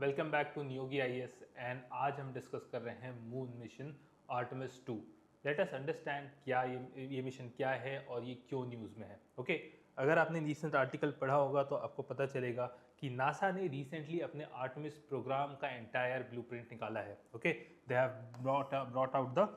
Welcome back to Niyogi IAS and आज हम discuss कर रहे हैं moon mission Artemis 2। Let us understand क्या ये मिशन क्या है और ये क्यों न्यूज़ में है। ओके अगर आपने रिसेंट आर्टिकल पढ़ा होगा तो आपको पता चलेगा कि नासा ने रिसेंटली अपने आर्टेमिस प्रोग्राम का एंटायर ब्लूप्रिंट निकाला है। Okay they have brought out the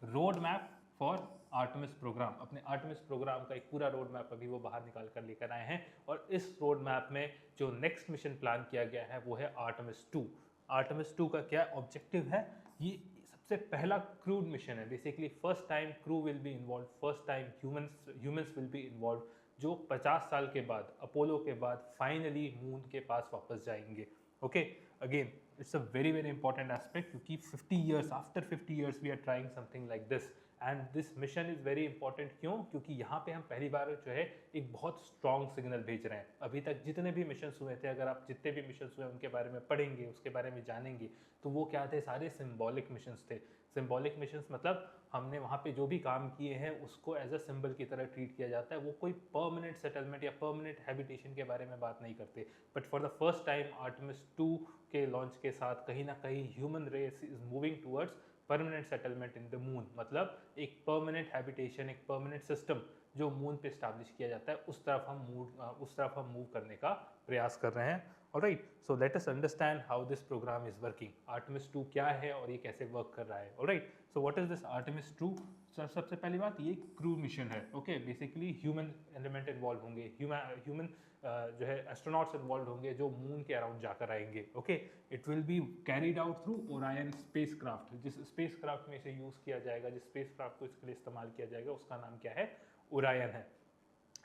road map for Artemis programme. अपने आर्टेमिस प्रोग्राम का एक पूरा रोड मैप अभी वो बाहर निकाल कर लेकर आए हैं और इस रोड मैप में जो नेक्स्ट मिशन प्लान किया गया है वो है आर्टेमिस 2। आर्टेमिस 2 का क्या ऑब्जेक्टिव है? ये सबसे पहला क्रूड मिशन है। Basically first time crew will be involve, first time humans will be involve, जो 50 साल के बाद अपोलो के बाद फाइनली मून के पास वापस जाएंगे। Okay again it's a very important aspect क्योंकि 50 years after 50 years we are trying something like this and this mission is very important। क्यों? क्योंकि यहाँ पे हम पहली बार जो है एक बहुत स्ट्रॉन्ग सिग्नल भेज रहे हैं। अभी तक जितने भी मिशन हुए थे, अगर आप जितने भी मिशन हुए उनके बारे में पढ़ेंगे, उसके बारे में जानेंगे, तो वो क्या थे? सारे सिंबॉलिक मिशंस थे। सिंबॉलिक मिशंस मतलब हमने वहाँ पे जो भी काम किए हैं उसको एज अ सिंबल की तरह ट्रीट किया जाता है। वो कोई परमानेंट सेटलमेंट या परमानेंट हैबिटेशन के बारे में बात नहीं करते। But for the first time Artemis 2 के लॉन्च के साथ कहीं ना कहीं human race is moving towards permanent settlement in the moon. मतलब एक परमानेंट हैबिटेशन, एक परमानेंट सिस्टम जो मून पे स्टैब्लिश किया जाता है, उस तरफ हम मूव करने का प्रयास कर रहे हैं। All right, so let us understand how this programme is working. Artemis 2 क्या है और ये कैसे वर्क कर रहा है। Alright, so what is this Artemis 2? सबसे पहली बात, ये क्रू मिशन है। Okay basically human element involve होंगे, ह्यूमन जो है एस्ट्रोनॉट्स इन्वॉल्व होंगे जो मून के अराउंड जाकर आएंगे। Okay it will be carried out through Orion spacecraft. जिस स्पेसक्राफ्ट में इसे यूज़ किया जाएगा, जिस स्पेसक्राफ्ट को इसके लिए इस्तेमाल किया जाएगा, उसका नाम क्या है? ओरायन है।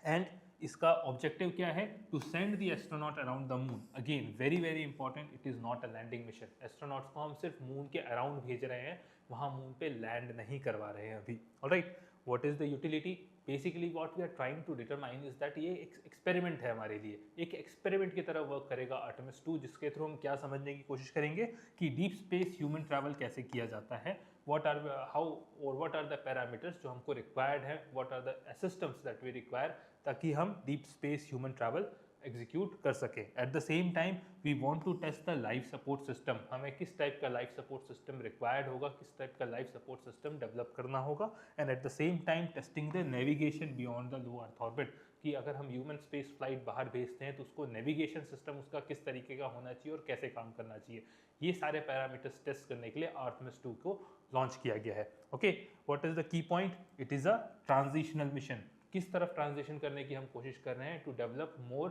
एंड इसका ऑब्जेक्टिव क्या है? To send the astronaut around the moon. Again very important, it is not a landing mission. Astronauts को हम सिर्फ मून के अराउंड भेज रहे हैं, वहाँ मून पे लैंड नहीं करवा रहे हैं अभी। All right, what is the utility? Basically what we are trying to determine is that ये एक एक्सपेरिमेंट है हमारे लिए, एक एक्सपेरिमेंट की तरह वर्क करेगा आर्टेमिस 2, जिसके थ्रू हम क्या समझने की कोशिश करेंगे कि डीप स्पेस ह्यूमन ट्रैवल कैसे किया जाता है, what are the parameters जो हमको रिक्वायर्ड है, what are the systems that we require ताकि हम deep space human travel execute कर सके। At the same time we want to test the life support system. हमें किस टाइप का लाइफ सपोर्ट सिस्टम रिक्वायर्ड होगा, किस टाइप का लाइफ सपोर्ट सिस्टम डेवलप करना होगा। And eight the same time testing the navigation beyond the low earth orbit, कि अगर हम ह्यूमन स्पेस फ्लाइट बाहर भेजते हैं तो उसको नेविगेशन सिस्टम उसका किस तरीके का होना चाहिए और कैसे काम करना चाहिए। ये सारे पैरामीटर्स टेस्ट करने के लिए आर्टेमिस 2 को लॉन्च किया गया है। Okay what is the key point? It is a transitional mission. किस तरफ ट्रांजिशन करने की हम कोशिश कर रहे हैं? To develop more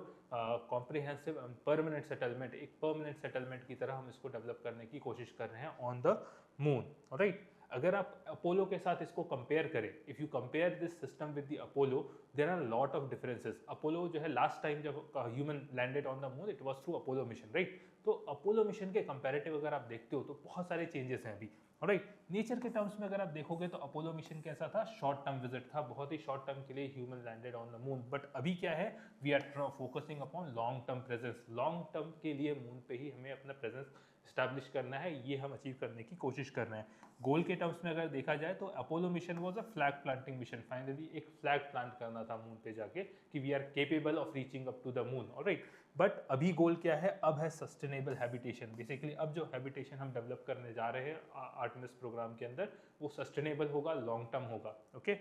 comprehensive and permanent settlement. एक परमानेंट सेटलमेंट की तरह हम इसको डेवलप करने की कोशिश कर रहे हैं ऑन द मून। ऑलराइट, अगर आप अपोलो के साथ इसको कंपेयर करें, if you compare this system with the Apollo, there are lot of differences. Apollo जो है लास्ट टाइम जब human landed on the moon, it was through Apollo mission, right? तो अपोलो मिशन के comparative अगर आप देखते हो तो बहुत सारे चेंजेस हैं अभी। राइट, नेचर के टर्म्स में अगर आप देखोगे तो अपोलो मिशन कैसा था? शॉर्ट टर्म विजिट था, बहुत ही शॉर्ट टर्म के लिए human landed on the moon. But अभी क्या है? We are focusing upon long term presence. Long term के लिए मून पे ही हमें अपना प्रेजेंस स्टैब्लिश करना है, ये हम अचीव करने की कोशिश कर रहे हैं। गोल के टर्म्स में अगर देखा जाए तो Apollo mission was a flag planting mission. Finally एक फ्लैग प्लांट करना था मून पे जाके कि we are capable of reaching up to the moon. Alright, but अभी गोल क्या है? अब है सस्टेनेबल हैबिटेशन। बेसिकली अब जो हैबिटेशन हम डेवलप करने जा रहे हैं आर्टेमिस प्रोग्राम के अंदर, वो सस्टेनेबल होगा, लॉन्ग टर्म होगा। ओके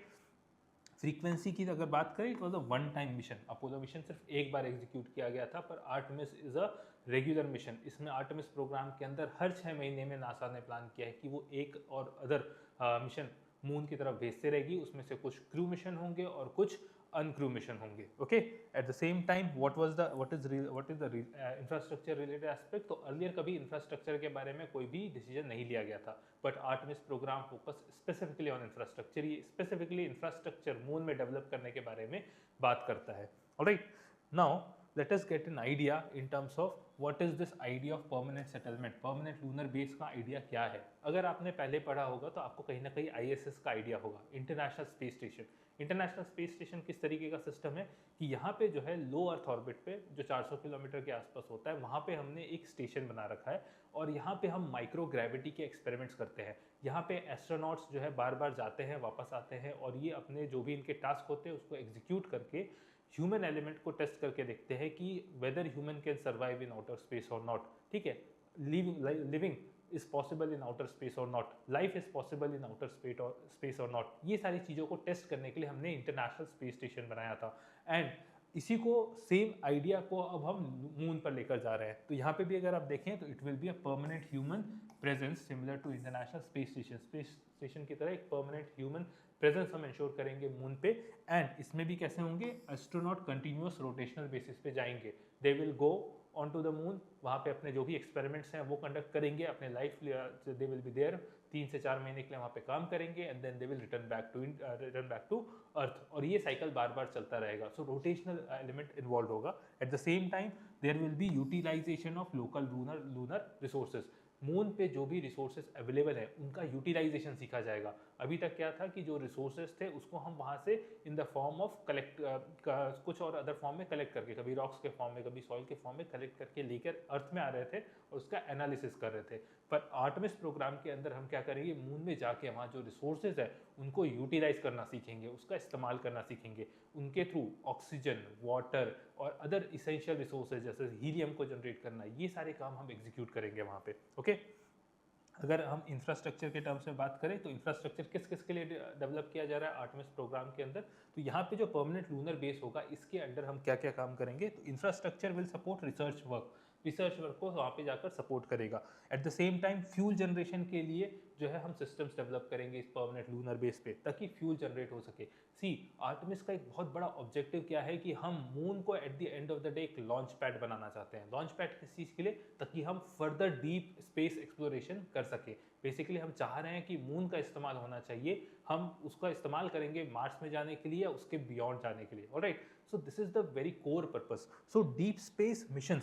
फ्रीक्वेंसी की अगर बात करें, it was a one time mission. Apollo mission सिर्फ एक बार एग्जीक्यूट किया गया था, पर Artemis is a regular mission. इसमें आर्टेमिस प्रोग्राम के अंदर हर 6 महीने में नासा ने प्लान किया है कि वो एक और अदर मिशन मून की तरफ भेजते रहेगी। उसमें से कुछ क्रू मिशन होंगे और कुछ अनक्रू मिशन होंगे। Okay eight the same time what is the infrastructure related aspect? तो अर्लियर कभी इंफ्रास्ट्रक्चर के बारे में कोई भी डिसीजन नहीं लिया गया था, but Artemis programme focus specifically on infrastructure. ये स्पेसिफिकली इंफ्रास्ट्रक्चर मून में डेवलप करने के बारे में बात करता है। Alright, now let us get an idea in terms of what is this idea of permanent settlement। permanent lunar base का आइडिया क्या है? अगर आपने पहले पढ़ा होगा तो आपको कहीं ना कहीं ISS का आइडिया होगा, international space station. International space station किस तरीके का सिस्टम है कि यहाँ पे जो है लो अर्थ ऑर्बिट पे जो 400 किलोमीटर के आसपास होता है, वहाँ पे हमने एक स्टेशन बना रखा है और यहाँ पे हम माइक्रो ग्रेविटी के एक्सपेरिमेंट्स करते हैं। यहाँ पे एस्ट्रोनॉट्स जो है बार बार जाते हैं, वापस आते हैं और ये अपने जो भी इनके टास्क होते हैं उसको एग्जीक्यूट करके ह्यूमन एलिमेंट को टेस्ट करके देखते हैं कि whether human can survive in outer space और नॉट, ठीक है, living is possible in outer space और not, life is possible in outer space और नॉट। ये सारी चीज़ों को टेस्ट करने के लिए हमने इंटरनेशनल स्पेस स्टेशन बनाया था। एंड इसी को सेम आइडिया को अब हम मून पर लेकर जा रहे हैं। तो यहाँ पे भी अगर आप देखें तो it will be a permanent human presence similar to international space station की तरह एक परमानेंट ह्यूमन प्रेजेंस हम इंश्योर करेंगे मून पे। एंड इसमें भी कैसे होंगे, एस्ट्रोनॉट कंटिन्यूअस रोटेशनल बेसिस पे जाएंगे, they will go on to the moon, वहाँ पे अपने जो भी एक्सपेरिमेंट्स हैं वो कंडक्ट करेंगे, अपने life they will be there 3 से 4 महीने के लिए वहाँ पे काम करेंगे and then they will return back to earth, और ये साइकिल बार बार चलता रहेगा। सो रोटेशनल एलिमेंट इन्वॉल्व होगा। At the same time there will be utilisation of local lunar resources. Moon पे जो भी रिसोर्सेज अवेलेबल है उनका यूटिलाइजेशन सीखा जाएगा। अभी तक क्या था कि जो रिसोर्सेज थे उसको हम वहाँ से in the form of collect कुछ और अदर फॉर्म में कलेक्ट करके, कभी रॉक्स के फॉर्म में कभी सॉइल के फॉर्म में कलेक्ट करके लेकर अर्थ में आ रहे थे और उसका एनालिसिस कर रहे थे। पर आर्टेमिस प्रोग्राम के अंदर हम क्या करेंगे, मून में जाके वहाँ जो रिसोर्सेज है उनको यूटिलाइज करना सीखेंगे, उसका इस्तेमाल करना सीखेंगे, उनके थ्रू ऑक्सीजन, वाटर और अदर इसेंशियल रिसोर्सेज जैसे हीलियम को जनरेट करना, ये सारे काम हम एग्जीक्यूट करेंगे वहाँ पे। ओके, अगर हम इंफ्रास्ट्रक्चर के टर्म्स में बात करें तो इंफ्रास्ट्रक्चर किस किस के लिए डेवलप किया जा रहा है आर्टेमिस प्रोग्राम के अंदर, तो यहाँ पे जो परमानेंट लूनर बेस होगा इसके अंडर हम क्या क्या काम करेंगे, तो infrastructure will support research work को वहाँ पे जाकर सपोर्ट करेगा। Eight the same time fuel generation के लिए जो है हम सिस्टम्स डेवलप करेंगे इस परमानेंट लूनर बेस पे ताकि फ्यूल जनरेट हो सके। सी आर्टेमिस का एक बहुत बड़ा ऑब्जेक्टिव क्या है कि हम मून को at the end of the day एक लॉन्च पैड बनाना चाहते हैं। लॉन्च पैड किस चीज़ के लिए, ताकि हम फर्दर डीप स्पेस एक्सप्लोरेशन कर सके। बेसिकली हम चाह रहे हैं कि मून का इस्तेमाल होना चाहिए, हम उसका इस्तेमाल करेंगे मार्स में जाने के लिए या उसके बियॉन्ड जाने के लिए। Alright, so this is the very core purpose. So deep space mission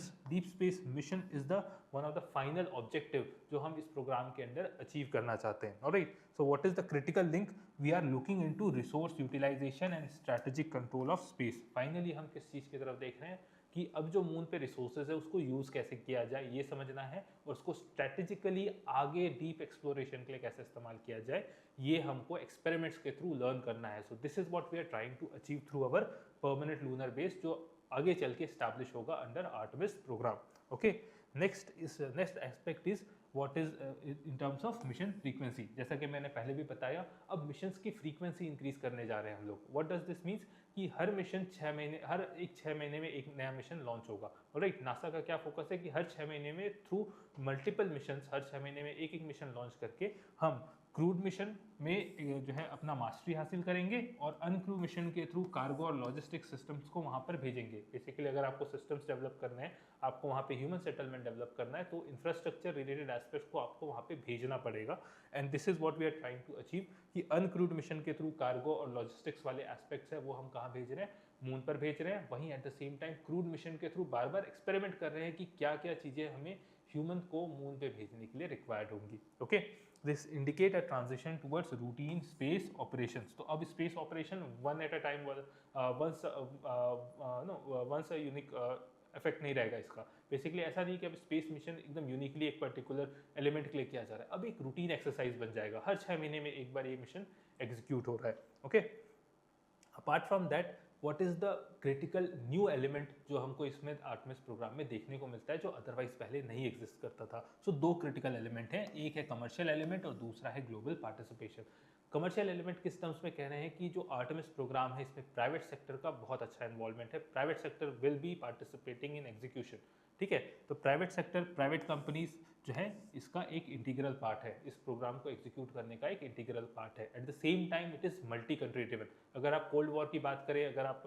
is the one of the final objective जो हम इस प्रोग्राम के अंदर अचीव करना चाहते हैं। Alright, so what is the critical link? We are looking into resource utilization and strategic control of space. Finally हम किस चीज़ की तरफ देख रहे हैं कि अब जो मून पे रिसोर्सेज है उसको यूज़ कैसे किया जाए ये समझना है, और उसको स्ट्रेटेजिकली आगे डीप एक्सप्लोरेशन के लिए कैसे इस्तेमाल किया जाए ये हमको एक्सपेरिमेंट्स के थ्रू लर्न करना है। So this is what we are trying to achieve through our permanent lunar base जो आगे चल के स्टैब्लिश होगा under Artemis programme. Okay, next aspect is what is in terms of mission frequency. जैसा कि मैंने पहले भी बताया, अब मिशंस की फ्रीक्वेंसी इंक्रीज करने जा रहे हैं हम लोग। व्हाट डज दिस मीन्स कि हर 6 महीने में एक नया मिशन लॉन्च होगा। राइट, नासा का क्या फोकस है कि हर 6 महीने में थ्रू मल्टीपल मिशंस, हर 6 महीने में एक मिशन लॉन्च करके हम क्रूड मिशन में जो है अपना मास्टरी हासिल करेंगे और अनक्रू मिशन के थ्रू कार्गो और लॉजिस्टिक सिस्टम्स को वहाँ पर भेजेंगे। बेसिकली अगर आपको सिस्टम्स डेवलप करने हैं, आपको वहाँ पे ह्यूमन सेटलमेंट डेवलप करना है, तो इंफ्रास्ट्रक्चर रिलेटेड एस्पेक्ट्स को आपको वहाँ पे भेजना पड़ेगा। And this is what we are trying to achieve कि अनक्रूड मिशन के थ्रू कार्गो और लॉजिस्टिक्स वाले एस्पेक्ट्स है वो हम कहाँ भेज रहे हैं, मून पर भेज रहे हैं। वहीं eight the same time crude mission के थ्रू बार बार एक्सपेरिमेंट कर रहे हैं कि क्या क्या चीज़ें हमें ह्यूमन को मून पे भेजने के लिए रिक्वायर्ड होंगी। Okay, this indicate a transition towards routine space operations. तो अब space operation one at a time, once unique effect नहीं रहेगा इसका। बेसिकली ऐसा नहीं कि अब स्पेस मिशन एकदम यूनिकली एक पर्टिकुलर एलिमेंट के लिए किया जा रहा है, अब एक रूटीन एक्सरसाइज बन जाएगा, हर 6 महीने में एक बार ये मिशन एग्जीक्यूट हो रहा है। Okay, apart from that what is the critical new element जो हमको इसमें आर्टेमिस प्रोग्राम में देखने को मिलता है जो अदरवाइज पहले नहीं एग्जिस्ट करता था। सो 2 क्रिटिकल एलिमेंट हैं, एक है कमर्शियल एलिमेंट और दूसरा है ग्लोबल पार्टिसिपेशन। कमर्शियल एलिमेंट किस टर्म्स में कह रहे हैं कि जो आर्टेमिस प्रोग्राम है इसमें प्राइवेट सेक्टर का बहुत अच्छा इन्वॉल्वमेंट है, private sector will be participating in execution. ठीक है, तो प्राइवेट सेक्टर, प्राइवेट कंपनीज जो है इसका एक इंटीग्रल पार्ट है, इस प्रोग्राम को एग्जीक्यूट करने का एक इंटीग्रल पार्ट है। At the same time it is multi country driven. अगर आप कोल्ड वॉर की बात करें, अगर आप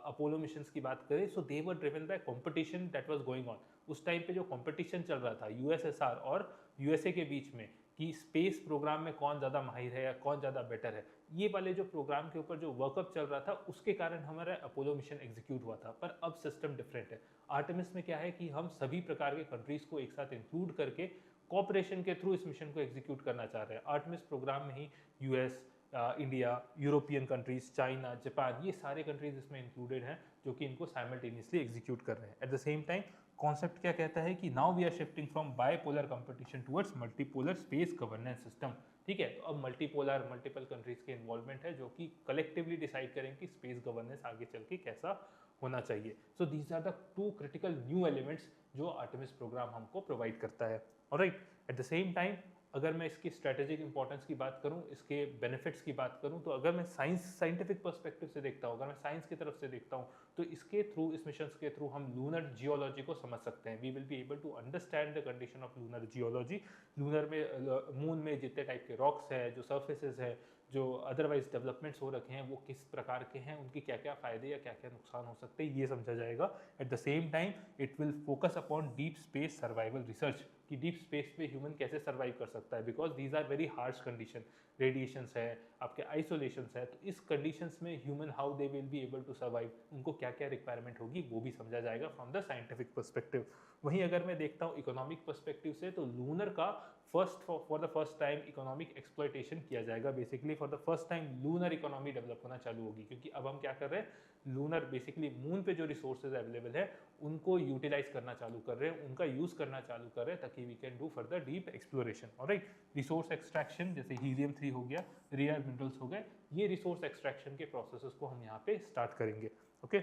अपोलो मिशंस की बात करें, so they were driven by competition that was going on. उस टाइम पे जो कंपटीशन चल रहा था यूएसएसआर और यूएसए के बीच में कि स्पेस प्रोग्राम में कौन ज़्यादा माहिर है या कौन ज़्यादा बेटर है, ये वाले जो प्रोग्राम के ऊपर जो वर्कअप चल रहा था उसके कारण हमारा अपोलो मिशन एग्जीक्यूट हुआ था। पर अब सिस्टम डिफरेंट है। आर्टेमिस में क्या है कि हम सभी प्रकार के कंट्रीज़ को एक साथ इंक्लूड करके कोऑपरेशन के थ्रू इस मिशन को एग्जीक्यूट करना चाह रहे हैं। आर्टेमिस प्रोग्राम में ही US, India, European countries, China, Japan, ये सारे कंट्रीज इसमें इंक्लूडेड हैं जो कि इनको साइमल्टेनियसली एग्जीक्यूट कर रहे हैं। At the same time concept क्या कहता है कि now we are shifting from bipolar competition towards multipolar space governance system. ठीक है, तो अब मल्टीपोलर मल्टीपल कंट्रीज के इन्वॉल्वमेंट है जो कि कलेक्टिवली डिसाइड करें कि स्पेस गवर्नेंस आगे चल के कैसा होना चाहिए। So these are the two critical new elements जो आर्टेमिस प्रोग्राम हमको प्रोवाइड करता है। Alright, at the same time अगर मैं इसकी स्ट्रेटेजिक इंपॉर्टेंस की बात करूं, इसके बेनिफिट्स की बात करूं, तो अगर मैं साइंटिफिक पर्सपेक्टिव से देखता हूं, अगर मैं साइंस की तरफ से देखता हूं, तो इसके थ्रू, इस मिशन के थ्रू हम लूनर जियोलॉजी को समझ सकते हैं। We will be able to understand the condition of lunar geology. Lunar में, मून में जितने टाइप के रॉक्स है, जो सर्फेसेस है, जो अदरवाइज डेवलपमेंट्स हो रखे हैं, वो किस प्रकार के हैं, उनके क्या क्या फ़ायदे या क्या क्या नुकसान हो सकते हैं, ये समझा जाएगा। At the same time it will focus upon deep space survival research, कि डीप स्पेस में ह्यूमन कैसे सर्वाइव कर सकता है, because these are very harsh condition, radiations है, आपके आइसोलेशंस है, तो इस कंडीशंस में human how they will be able to survive, उनको क्या क्या रिक्वायरमेंट होगी वो भी समझा जाएगा फ्रॉम द साइंटिफिक पर्सपेक्टिव। वहीं अगर मैं देखता हूँ इकोनॉमिक पर्सपेक्टिव से, तो लूनर का for the first time economic exploitation किया जाएगा। Basically for the first time lunar economy develop होना चालू होगी, क्योंकि अब हम क्या कर रहे हैं, लूनर बेसिकली मून पे जो रिसोर्सेज अवेलेबल है उनको यूटिलाइज करना चालू कर रहे हैं, उनका यूज करना चालू कर रहे हैं, ताकि we can do further deep exploration. Alright, resource extraction जैसे हीलियम 3 हो गया, रेयर मिनरल्स हो गए, ये रिसोर्स एक्सट्रैक्शन के प्रोसेसेस को हम यहाँ पे स्टार्ट करेंगे। Okay,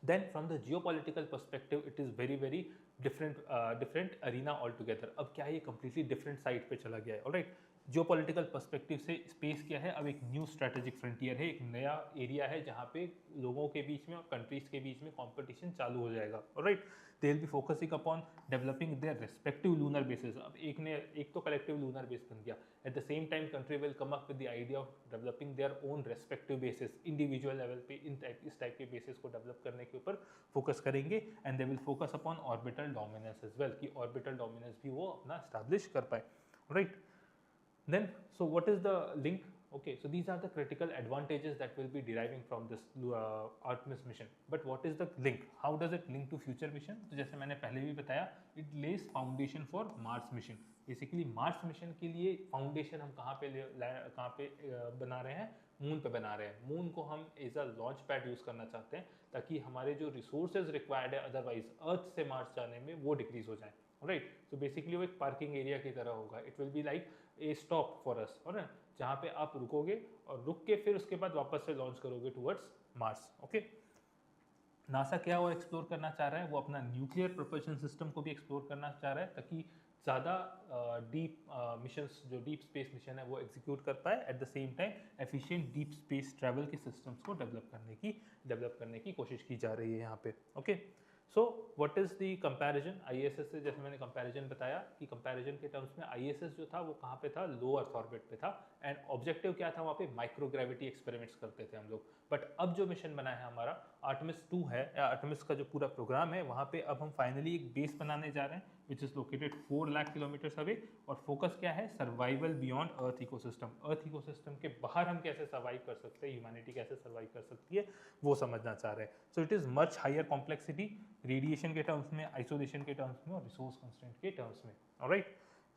then from the geopolitical perspective it is very very different arena altogether। अब क्या है, ये completely different side पे चला गया है। ऑलराइट, जियोपॉलिटिकल पर्सपेक्टिव से स्पेस क्या है, अब एक न्यू स्ट्रेटेजिक फ्रंटियर है, एक नया एरिया है जहाँ पे लोगों के बीच में और कंट्रीज के बीच में कंपटीशन चालू हो जाएगा। Alright, they will be focusing upon developing their respective lunar basis. अब एक तो कलेक्टिव लूनर बेस बन गया, eight the same time country will come up with the idea of developing their own respective basis, individual level पे इस type के basis को develop करने के ऊपर फोकस करेंगे। And they will focus upon orbital dominance as well, कि orbital dominance भी वो अपना एस्टैब्लिश कर पाए। Right, then so what is the link? Okay, so these are the critical advantages that will be deriving from this Artemis mission, but what is the link? How does it link to future mission? तो जैसे मैंने पहले भी बताया, it lays foundation for Mars mission। Basically Mars mission के लिए foundation हम कहाँ पे बना रहे हैं, मून पे बना रहे हैं। मून को हम as a launch pad use करना चाहते हैं, ताकि हमारे जो रिसोर्सेज रिक्वायर्ड है अदरवाइज अर्थ से मार्स जाने में, वो डिक्रीज हो जाए। राइट, सो बेसिकली वो एक पार्किंग एरिया की तरह होगा। It will be like a stop for us, और जहाँ पे आप रुकोगे और रुक के फिर उसके बाद वापस से लॉन्च करोगे टुवर्ड्स मार्स। ओके, नासा क्या और एक्सप्लोर करना चाह रहा है, वो अपना न्यूक्लियर प्रोपल्शन सिस्टम को भी एक्सप्लोर करना चाह रहा है, ताकि ज़्यादा डीप मिशंस, जो डीप स्पेस मिशन है वो एग्जीक्यूट कर पाए। Eight the same time efficient deep space travel के सिस्टम्स को डेवलप करने की कोशिश की जा रही है यहाँ पे। Okay, so what is the comparison ISS से? जैसे मैंने कंपैरिजन बताया कि कंपैरिजन के टर्म्स में आईएसएस जो था वो कहाँ पे था, लो अर्थ ऑर्बिट पे था, एंड ऑब्जेक्टिव क्या था, वहाँ पे माइक्रोग्रेविटी एक्सपेरिमेंट्स करते थे हम लोग। बट अब जो मिशन बना है हमारा आर्टेमिस 2 है, या आर्टेमिस का जो पूरा प्रोग्राम है, वहाँ पे अब हम फाइनली एक बेस बनाने जा रहे हैं which is located 4 lakh kilometres away, और फोकस क्या है, सर्वाइवल बियॉन्ड अर्थ इकोसिस्टम। अर्थ इकोसिस्टम के बाहर हम कैसे सर्वाइव कर सकते हैं, ह्यूमैनिटी कैसे सर्वाइव कर सकती है, वो समझना चाह रहे हैं। So it is much higher complexity, radiation के टर्म्स में, आइसोलेशन के टर्म्स में, और रिसोर्स कंस्ट्रेंट के टर्म्स में। ऑलराइट,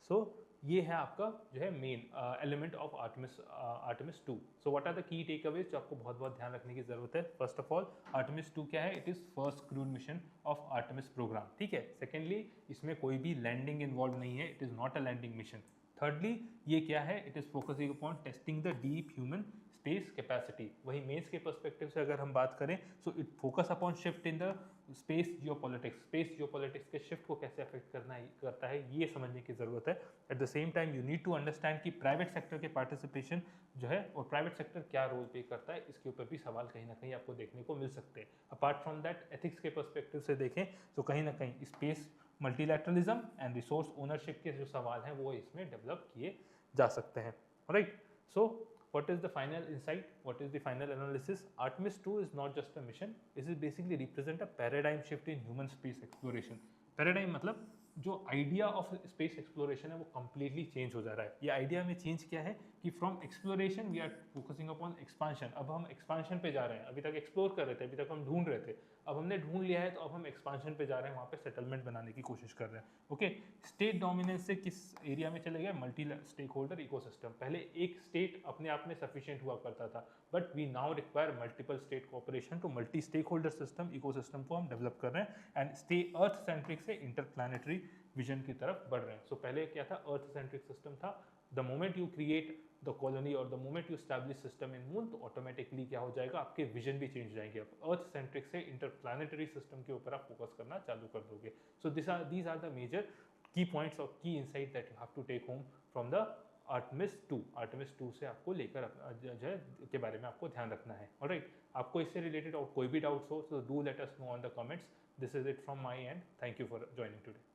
सो ये है आपका जो है main element of Artemis 2। So what are the key takeaways जो आपको बहुत बहुत ध्यान रखने की जरूरत है? फर्स्ट ऑफ ऑल, आर्टेमिस 2 क्या है, it is first crewed mission of Artemis programme. ठीक है, सेकेंडली, इसमें कोई भी लैंडिंग इन्वॉल्व नहीं है, it is not a landing mission. Thirdly, ये क्या है, it is focusing upon testing the deep human space capacity. वही मेंस के पर्सपेक्टिव से अगर हम बात करें, so it focus upon shift in the space geopolitics. Space geopolitics के शिफ्ट को कैसे अफेक्ट करता है, ये समझने की ज़रूरत है। At the same time you need to understand कि प्राइवेट सेक्टर के पार्टिसिपेशन जो है, और प्राइवेट सेक्टर क्या रोल प्ले करता है, इसके ऊपर भी सवाल कहीं ना कहीं आपको देखने को मिल सकते हैं। अपार्ट फ्रॉम दैट, एथिक्स के पर्सपेक्टिव से देखें तो कहीं ना कहीं space multilateralism and resource ownership के जो सवाल हैं वो इसमें डेवलप किए जा सकते हैं। Right, so what is the final insight, what is the final analysis? Artemis 2 is not just a mission, it is basically represent a paradigm shift in human space exploration। paradigm मतलब जो idea of space exploration है वो completely change हो जा रहा है। ये idea में चेंज क्या है, कि from exploration we are focusing upon expansion. अब हम एक्सपांशन पे जा रहे हैं, अभी तक एक्सप्लोर कर रहे थे, अभी तक हम ढूंढ रहे थे, अब हमने ढूंढ लिया है तो अब हम एक्सपांशन पे जा रहे हैं, वहाँ पे सेटलमेंट बनाने की कोशिश कर रहे हैं। ओके, स्टेट डोमिनेंस से किस एरिया में चले गए? Multi stake holder ecosystem. पहले एक स्टेट अपने आप में सफिशिएंट हुआ करता था, but we now require multiple state cooperation to multi stake holder system, ecosystem को हम डेवलप कर रहे हैं एंड स्टे अर्थ सेंट्रिक से इंटरप्लैनेटरी विजन की तरफ बढ़ रहे हैं। सो पहले क्या था? अर्थ सेंट्रिक सिस्टम था। The moment you create the colony और the moment you establish system in moon, तो ऑटोमेटिकली क्या हो जाएगा? आपके विजन भी चेंज हो जाएंगे। आप अर्थ सेंट्रिक से इंटरप्लैनेटरी सिस्टम के ऊपर आप फोकस करना चालू कर दोगे। So these are the major key points और key insight that you have to take home from the Artemis 2। Artemis 2 से आपको लेकर जो है के बारे में आपको ध्यान रखना है। ऑलराइट, आपको इससे रिलेटेड और कोई भी डाउट्स हो तो do let us know on the comments. This is it from my and. Thank you for joining today.